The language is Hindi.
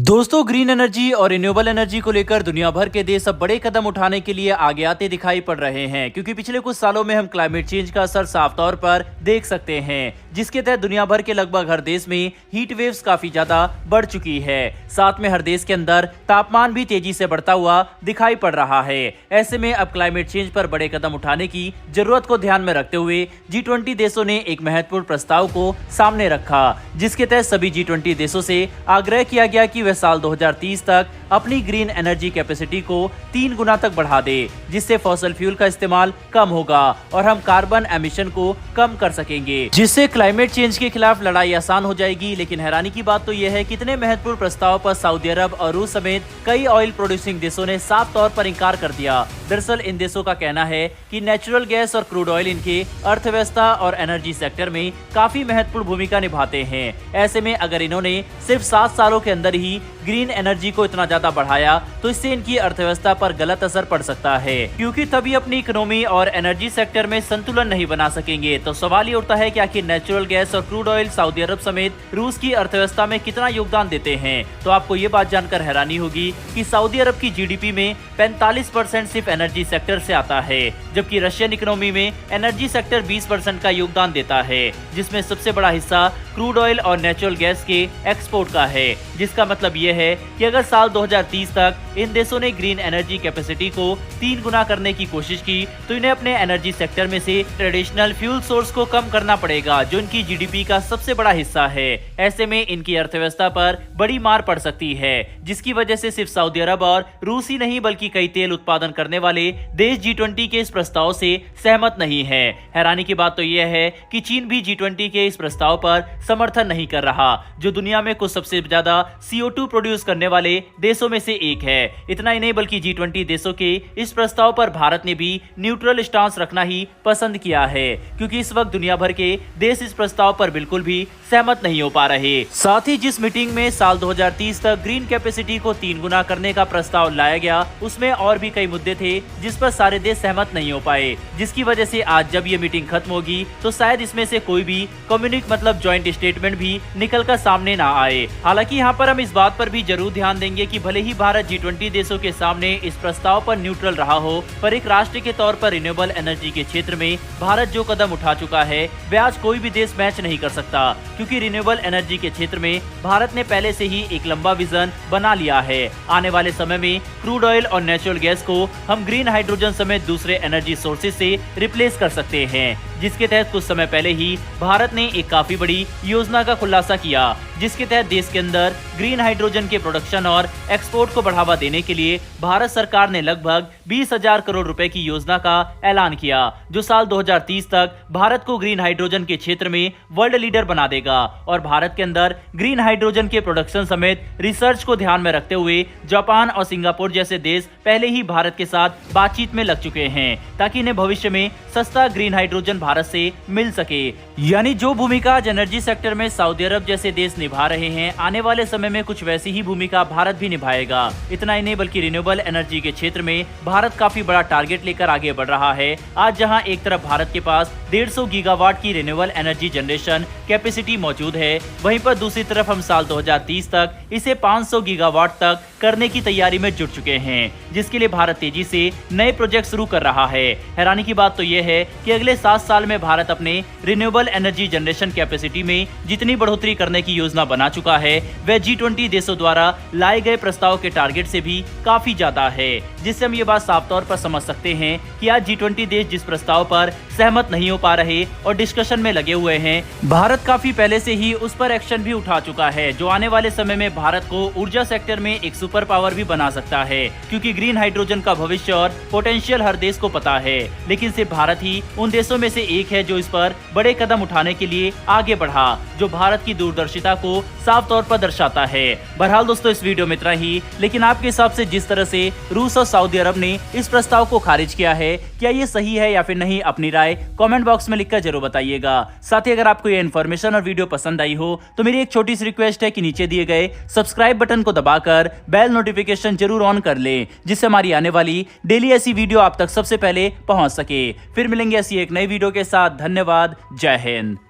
दोस्तों, ग्रीन एनर्जी और रिन्यूएबल एनर्जी को लेकर दुनिया भर के देश अब बड़े कदम उठाने के लिए आगे आते दिखाई पड़ रहे हैं, क्योंकि पिछले कुछ सालों में हम क्लाइमेट चेंज का असर साफ तौर पर देख सकते हैं, जिसके तहत दुनिया भर के लगभग हर देश में हीट वेव्स काफी ज्यादा बढ़ चुकी है। साथ में हर देश के अंदर तापमान भी तेजी से बढ़ता हुआ दिखाई पड़ रहा है। ऐसे में अब क्लाइमेट चेंज पर बड़े कदम उठाने की जरूरत को ध्यान में रखते हुए G20 देशों ने एक महत्वपूर्ण प्रस्ताव को सामने रखा, जिसके तहत सभी G20 देशों से आग्रह किया गया कि वे साल 2030 तक अपनी ग्रीन एनर्जी कैपेसिटी को 3 गुना तक बढ़ा दे, जिससे फॉसिल फ्यूल का इस्तेमाल कम होगा और हम कार्बन एमिशन को कम कर सकेंगे, जिससे क्लाइमेट चेंज के खिलाफ लड़ाई आसान हो जाएगी। लेकिन हैरानी की बात तो यह है कि इतने महत्वपूर्ण प्रस्ताव पर सऊदी अरब और रूस समेत कई ऑयल प्रोड्यूसिंग देशों ने साफ तौर पर इंकार कर दिया। दरअसल इन देशों का कहना है कि नेचुरल गैस और क्रूड ऑयल इनके अर्थव्यवस्था और एनर्जी सेक्टर में काफी महत्वपूर्ण भूमिका निभाते हैं। ऐसे में अगर इन्होंने सिर्फ 7 सालों के अंदर ही ग्रीन एनर्जी को इतना ज्यादा बढ़ाया तो इससे इनकी अर्थव्यवस्था पर गलत असर पड़ सकता है, क्योंकि तभी अपनी इकोनॉमी और एनर्जी सेक्टर में संतुलन नहीं बना सकेंगे। तो सवाल ये उठता है कि आखिर नेचुरल गैस और क्रूड ऑयल सऊदी अरब समेत रूस की अर्थव्यवस्था में कितना योगदान देते हैं। तो आपको ये बात जानकर हैरानी होगी कि सऊदी अरब की जीडीपी में 45% सिर्फ एनर्जी सेक्टर से आता है, जबकि रशियन इकोनॉमी में एनर्जी सेक्टर 20% का योगदान देता है, जिसमें सबसे बड़ा हिस्सा क्रूड ऑयल और नेचुरल गैस के एक्सपोर्ट का है। जिसका मतलब ये है कि अगर साल 2030 तक इन देशों ने ग्रीन एनर्जी कैपेसिटी को 3 गुना करने की कोशिश की तो इन्हें अपने एनर्जी सेक्टर में से ट्रेडिशनल फ्यूल सोर्स को कम करना पड़ेगा, जो इनकी जीडीपी का सबसे बड़ा हिस्सा है। ऐसे में इनकी अर्थव्यवस्था पर बड़ी मार पड़ सकती है, जिसकी वजह से सिर्फ सऊदी अरब और रूस ही नहीं बल्कि कई तेल उत्पादन करने वाले देश G20 के इस प्रस्ताव से सहमत नहीं है। हैरानी की बात तो यह है कि चीन भी G20 के इस प्रस्ताव पर समर्थन नहीं कर रहा, जो दुनिया में कुछ सबसे ज्यादा CO2 प्रोड्यूस करने वाले देशों में से एक है। इतना ही नहीं बल्कि G20 देशों के इस प्रस्ताव पर भारत ने भी न्यूट्रल स्टांस रखना ही पसंद किया है, क्योंकि इस वक्त दुनिया भर के देश इस प्रस्ताव पर बिल्कुल भी सहमत नहीं हो पा रहे। साथ ही जिस मीटिंग में साल 2030 तक ग्रीन कैपेसिटी को 3 गुना करने का प्रस्ताव लाया गया, उसमें और भी कई मुद्दे थे जिस पर सारे देश सहमत नहीं हो पाए, जिसकी वजह से आज जब ये मीटिंग खत्म होगी तो शायद इसमें से कोई भी कम्युनिक मतलब ज्वाइंट स्टेटमेंट भी निकल कर सामने ना आए। हालांकि यहाँ पर हम इस बात पर भी जरूर ध्यान देंगे कि भले ही भारत G20 देशों के सामने इस प्रस्ताव पर न्यूट्रल रहा हो, पर एक राष्ट्र के तौर पर रिन्यूएबल एनर्जी के क्षेत्र में भारत जो कदम उठा चुका है वह आज कोई भी देश मैच नहीं कर सकता, क्योंकि रिन्यूएबल एनर्जी के क्षेत्र में भारत ने पहले से ही एक लंबा विजन बना लिया है। आने वाले समय में क्रूड ऑयल और नेचुरल गैस को हम ग्रीन हाइड्रोजन समेत दूसरे एनर्जी सोर्सेज से रिप्लेस कर सकते हैं, जिसके तहत कुछ समय पहले ही भारत ने एक काफी बड़ी योजना का खुलासा किया, जिसके तहत देश के अंदर ग्रीन हाइड्रोजन के प्रोडक्शन और एक्सपोर्ट को बढ़ावा देने के लिए भारत सरकार ने लगभग 20,000 करोड़ रुपए की योजना का ऐलान किया, जो साल 2030 तक भारत को ग्रीन हाइड्रोजन के क्षेत्र में वर्ल्ड लीडर बना देगा। और भारत के अंदर ग्रीन हाइड्रोजन के प्रोडक्शन समेत रिसर्च को ध्यान में रखते हुए जापान और सिंगापुर जैसे देश पहले ही भारत के साथ बातचीत में लग चुके हैं, ताकि इन्हें भविष्य में सस्ता ग्रीन हाइड्रोजन भारत से मिल सके। यानी जो भूमिका आज एनर्जी सेक्टर में सऊदी अरब जैसे देश निभा रहे हैं, आने वाले समय में कुछ वैसी ही भूमिका भारत भी निभाएगा। इतना ही नहीं बल्कि रिन्यूएबल एनर्जी के क्षेत्र में भारत काफी बड़ा टारगेट लेकर आगे बढ़ रहा है। आज जहां एक तरफ भारत के पास 150 गीगावाट की रिन्यूएबल एनर्जी जनरेशन कैपेसिटी मौजूद है, वहीं पर दूसरी तरफ हम साल 2030 तक इसे 500 गीगावाट तक करने की तैयारी में जुट चुके हैं, जिसके लिए भारत तेजी से नए प्रोजेक्ट शुरू कर रहा है। हैरानी की बात तो यह है कि अगले 7 साल में भारत अपने रिन्यूएबल एनर्जी जनरेशन कैपेसिटी में जितनी बढ़ोतरी करने की योजना बना चुका है, वह G20 देशों द्वारा लाए गए प्रस्ताव के टारगेट से भी काफी ज्यादा है, जिससे हम ये बात साफ तौर पर समझ सकते हैं कि आज G20 देश जिस प्रस्ताव पर सहमत नहीं हो पा रहे और डिस्कशन में लगे हुए हैं, भारत काफी पहले से ही उस पर एक्शन भी उठा चुका है, जो आने वाले समय में भारत को ऊर्जा सेक्टर में एक सुपर पावर भी बना सकता है, क्योंकि ग्रीन हाइड्रोजन का भविष्य और पोटेंशियल हर देश को पता है। लेकिन सिर्फ भारत ही उन देशों में से एक है जो इस पर बड़े कदम उठाने के लिए आगे बढ़ा, जो भारत की दूरदर्शिता को साफ तौर पर दर्शाता है। बहरहाल दोस्तों, इस वीडियो में इतना ही, लेकिन आपके हिसाब से जिस तरह से रूस और सऊदी अरब ने इस प्रस्ताव को खारिज किया है, क्या ये सही है या फिर नहीं, अपनी राय कमेंट बॉक्स में लिखकर जरूर बताइएगा। साथ ही अगर आपको ये इन्फॉर्मेशन और वीडियो पसंद आई हो तो मेरी एक छोटी सी रिक्वेस्ट है कि नीचे दिए गए सब्सक्राइब बटन को दबाकर बेल नोटिफिकेशन जरूर ऑन कर लें, जिससे हमारी आने वाली डेली ऐसी वीडियो आप तक सबसे पहले पहुंच सके। फिर मिलेंगे ऐसी एक नई वीडियो के साथ। धन्यवाद। जय हिंद।